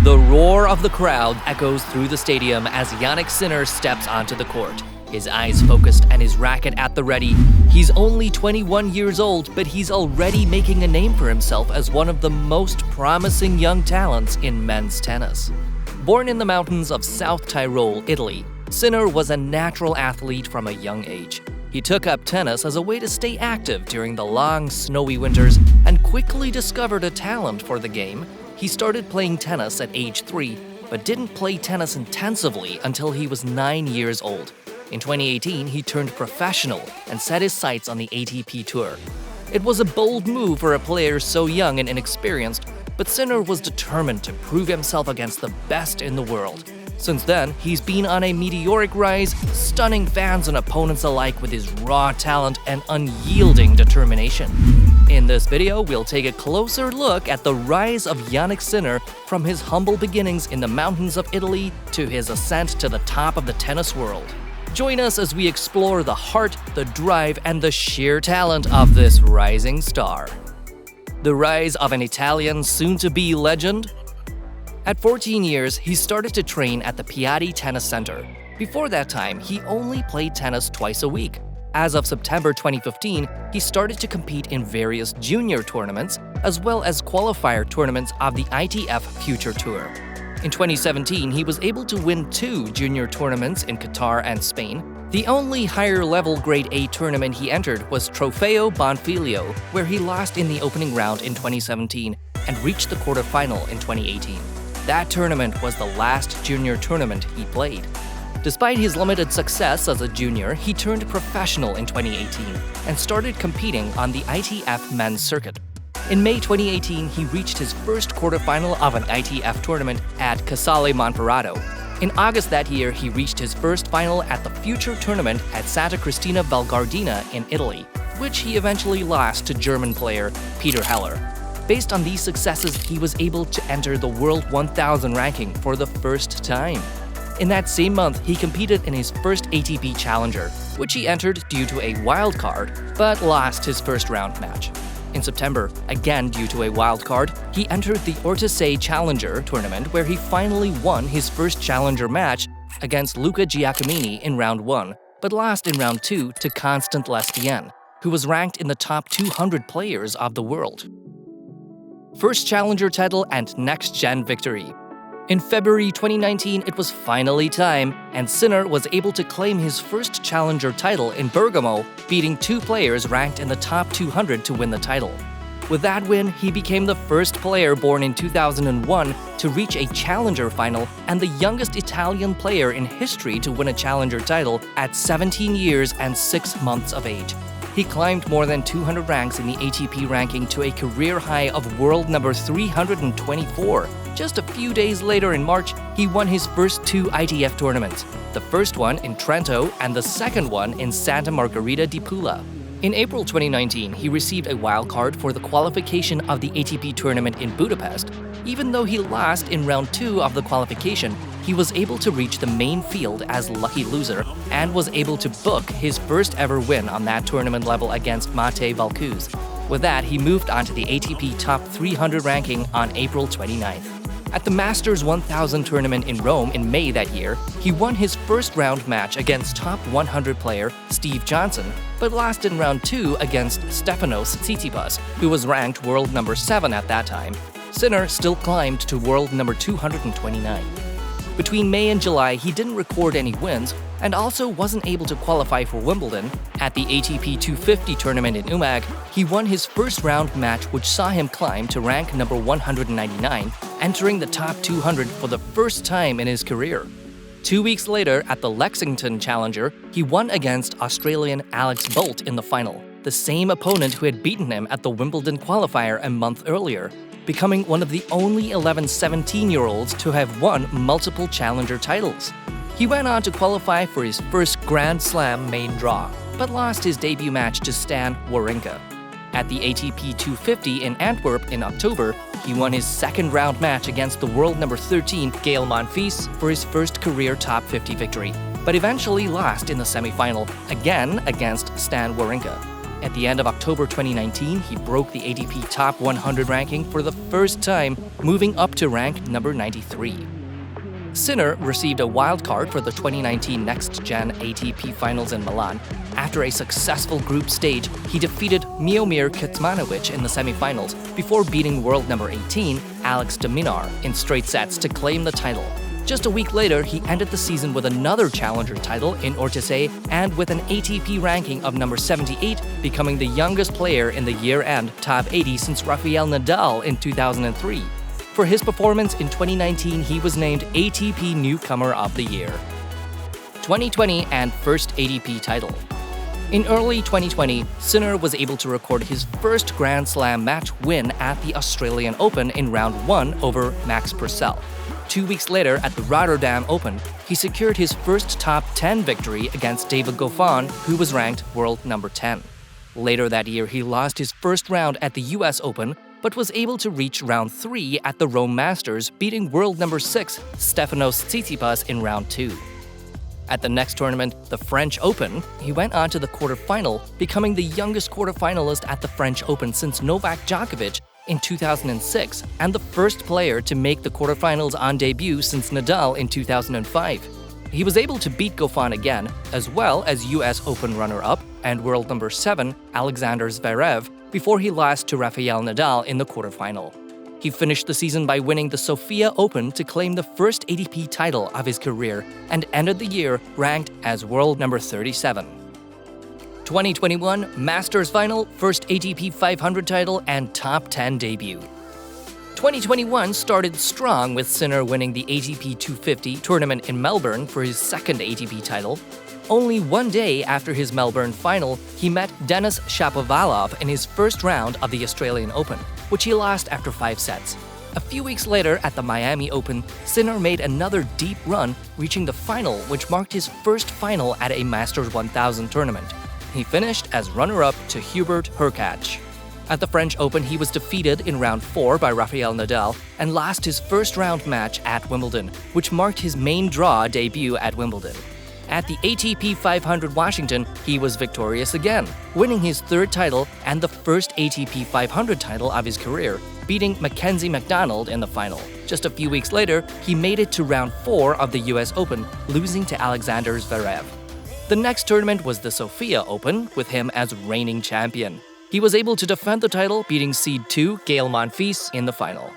The roar of the crowd echoes through the stadium as Jannik Sinner steps onto the court. His eyes focused and his racket at the ready. He's only 21 years old, but he's already making a name for himself as one of the most promising young talents in men's tennis. Born in the mountains of South Tyrol, Italy, Sinner was a natural athlete from a young age. He took up tennis as a way to stay active during the long, snowy winters and quickly discovered a talent for the game. He started playing tennis at age 3, but didn't play tennis intensively until he was 9 years old. In 2018, he turned professional and set his sights on the ATP Tour. It was a bold move for a player so young and inexperienced, but Sinner was determined to prove himself against the best in the world. Since then, he's been on a meteoric rise, stunning fans and opponents alike with his raw talent and unyielding determination. In this video, we'll take a closer look at the rise of Jannik Sinner from his humble beginnings in the mountains of Italy to his ascent to the top of the tennis world. Join us as we explore the heart, the drive, and the sheer talent of this rising star. The rise of an Italian soon-to-be legend? At 14 years, he started to train at the Piatti Tennis Center. Before that time, he only played tennis twice a week. As of September 2015, he started to compete in various junior tournaments, as well as qualifier tournaments of the ITF Future Tour. In 2017, he was able to win 2 junior tournaments in Qatar and Spain. The only higher-level Grade A tournament he entered was Trofeo Bonfiglio, where he lost in the opening round in 2017 and reached the quarterfinal in 2018. That tournament was the last junior tournament he played. Despite his limited success as a junior, he turned professional in 2018 and started competing on the ITF men's circuit. In May 2018, he reached his first quarterfinal of an ITF tournament at Casale Monferrato. In August that year, he reached his first final at the Future Tournament at Santa Cristina Val Gardena in Italy, which he eventually lost to German player Peter Heller. Based on these successes, he was able to enter the World 1000 ranking for the first time. In that same month, he competed in his first ATP Challenger, which he entered due to a wild card, but lost his first round match. In September, again due to a wild card, he entered the Ortisei Challenger tournament where he finally won his first Challenger match against Luca Giacomini in round 1, but lost in round 2 to Constant Lestienne, who was ranked in the top 200 players of the world. First Challenger title and next-gen victory. In February 2019, it was finally time, and Sinner was able to claim his first Challenger title in Bergamo, beating 2 players ranked in the top 200 to win the title. With that win, he became the first player born in 2001 to reach a Challenger final and the youngest Italian player in history to win a Challenger title at 17 years and 6 months of age. He climbed more than 200 ranks in the ATP ranking to a career high of world number 324. Just a few days later in March, he won his first 2 ITF tournaments, the first one in Trento and the second one in Santa Margherita di Pula. In April 2019, he received a wildcard for the qualification of the ATP tournament in Budapest. Even though he lost in round 2 of the qualification, he was able to reach the main field as lucky loser and was able to book his first ever win on that tournament level against Mate Valcuz. With that, he moved on to the ATP Top 300 ranking on April 29th. At the Masters 1000 tournament in Rome in May that year, he won his first round match against top 100 player Steve Johnson, but lost in round 2 against Stefanos Tsitsipas, who was ranked world number 7 at that time. Sinner still climbed to world number 229. Between May and July, he didn't record any wins and also wasn't able to qualify for Wimbledon. At the ATP 250 tournament in Umag, he won his first round match, which saw him climb to rank number 199, entering the top 200 for the first time in his career. 2 weeks later, at the Lexington Challenger, he won against Australian Alex Bolt in the final, the same opponent who had beaten him at the Wimbledon qualifier a month earlier, becoming one of the only 11 17-year-olds to have won multiple Challenger titles. He went on to qualify for his first Grand Slam main draw, but lost his debut match to Stan Wawrinka. At the ATP 250 in Antwerp in October, he won his second round match against the world number 13 Gael Monfils for his first career top 50 victory, but eventually lost in the semifinal, again against Stan Wawrinka. At the end of October 2019, he broke the ATP Top 100 ranking for the first time, moving up to rank number 93. Sinner received a wild card for the 2019 Next Gen ATP Finals in Milan. After a successful group stage, he defeated Miomir Kecmanovic in the semifinals before beating world number 18, Alex de Minaur, in straight sets to claim the title. Just a week later, he ended the season with another challenger title in Ortisei and with an ATP ranking of number 78, becoming the youngest player in the year-end top 80 since Rafael Nadal in 2003. For his performance in 2019, he was named ATP Newcomer of the Year. 2020 and first ATP title. In early 2020, Sinner was able to record his first Grand Slam match win at the Australian Open in round 1 over Max Purcell. 2 weeks later, at the Rotterdam Open, he secured his first top 10 victory against David Goffin, who was ranked world number 10. Later that year, he lost his first round at the US Open, but was able to reach round 3 at the Rome Masters, beating world number 6 Stefanos Tsitsipas in round 2. At the next tournament, the French Open, he went on to the quarterfinal, becoming the youngest quarterfinalist at the French Open since Novak Djokovic in 2006, and the first player to make the quarterfinals on debut since Nadal in 2005. He was able to beat Goffin again, as well as US Open runner-up and world number 7 Alexander Zverev, before he lost to Rafael Nadal in the quarterfinal. He finished the season by winning the Sofia Open to claim the first ATP title of his career and ended the year ranked as world number 37. 2021 Masters Final, first ATP 500 title, and top 10 debut. 2021 started strong with Sinner winning the ATP 250 tournament in Melbourne for his second ATP title. Only one day after his Melbourne final, he met Denis Shapovalov in his first round of the Australian Open, which he lost after 5 sets. A few weeks later, at the Miami Open, Sinner made another deep run, reaching the final, which marked his first final at a Masters 1000 tournament. He finished as runner-up to Hubert Hurkacz. At the French Open, he was defeated in round 4 by Rafael Nadal and lost his first round match at Wimbledon, which marked his main draw debut at Wimbledon. At the ATP 500 Washington, he was victorious again, winning his third title and the first ATP 500 title of his career, beating Mackenzie McDonald in the final. Just a few weeks later, he made it to round 4 of the US Open, losing to Alexander Zverev. The next tournament was the Sofia Open, with him as reigning champion. He was able to defend the title, beating seed 2 Gael Monfils in the final.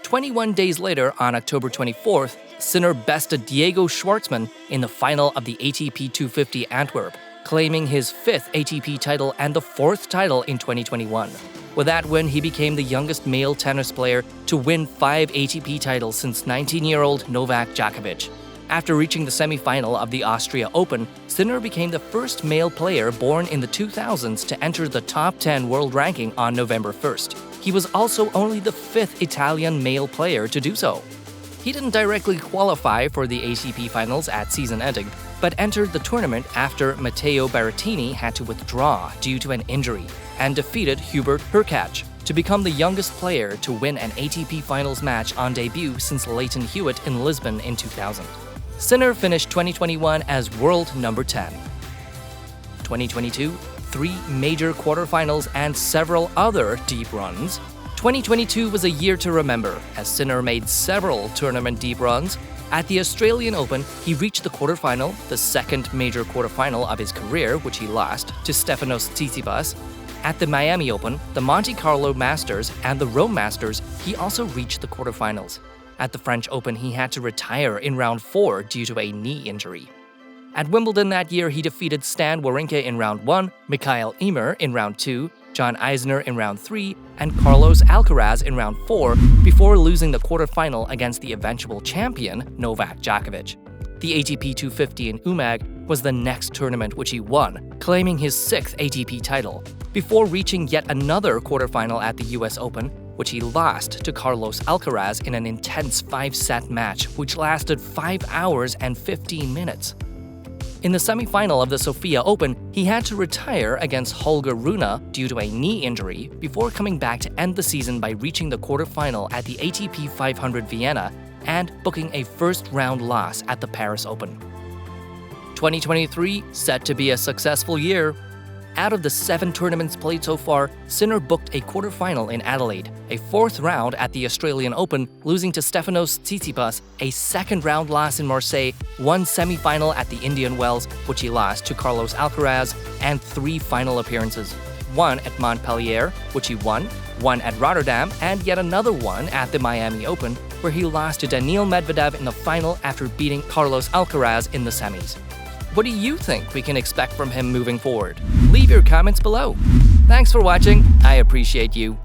21 days later, on October 24th, Sinner bested Diego Schwartzman in the final of the ATP 250 Antwerp, claiming his 5th ATP title and the 4th title in 2021. With that win, he became the youngest male tennis player to win 5 ATP titles since 19-year-old Novak Djokovic. After reaching the semi-final of the Austria Open, Sinner became the first male player born in the 2000s to enter the top 10 world ranking on November 1st. He was also only the 5th Italian male player to do so. He didn't directly qualify for the ATP Finals at season ending, but entered the tournament after Matteo Berrettini had to withdraw due to an injury and defeated Hubert Hurkacz to become the youngest player to win an ATP Finals match on debut since Leighton Hewitt in Lisbon in 2000. Sinner finished 2021 as world number 10. 2022, 3 major quarterfinals and several other deep runs. 2022 was a year to remember, as Sinner made several tournament deep runs. At the Australian Open, he reached the quarterfinal, the second major quarterfinal of his career, which he lost to Stefanos Tsitsipas. At the Miami Open, the Monte Carlo Masters, and the Rome Masters, he also reached the quarterfinals. At the French Open, he had to retire in round 4 due to a knee injury. At Wimbledon that year, he defeated Stan Wawrinka in round 1, Mikael Ymer in round 2, John Isner in round 3, and Carlos Alcaraz in round 4 before losing the quarterfinal against the eventual champion, Novak Djokovic. The ATP 250 in Umag was the next tournament which he won, claiming his 6th ATP title, before reaching yet another quarterfinal at the US Open, which he lost to Carlos Alcaraz in an intense 5-set match which lasted 5 hours and 15 minutes. In the semi-final of the Sofia Open, he had to retire against Holger Rune due to a knee injury before coming back to end the season by reaching the quarterfinal at the ATP 500 Vienna and booking a first-round loss at the Paris Open. 2023 set to be a successful year. Out of the 7 tournaments played so far, Sinner booked a quarterfinal in Adelaide, a 4th round at the Australian Open, losing to Stefanos Tsitsipas, a 2nd round loss in Marseille, 1 semi-final at the Indian Wells, which he lost to Carlos Alcaraz, and 3 final appearances. 1 at Montpellier, which he won, 1 at Rotterdam, and yet another one at the Miami Open, where he lost to Daniil Medvedev in the final after beating Carlos Alcaraz in the semis. What do you think we can expect from him moving forward? Leave your comments below. Thanks for watching. I appreciate you.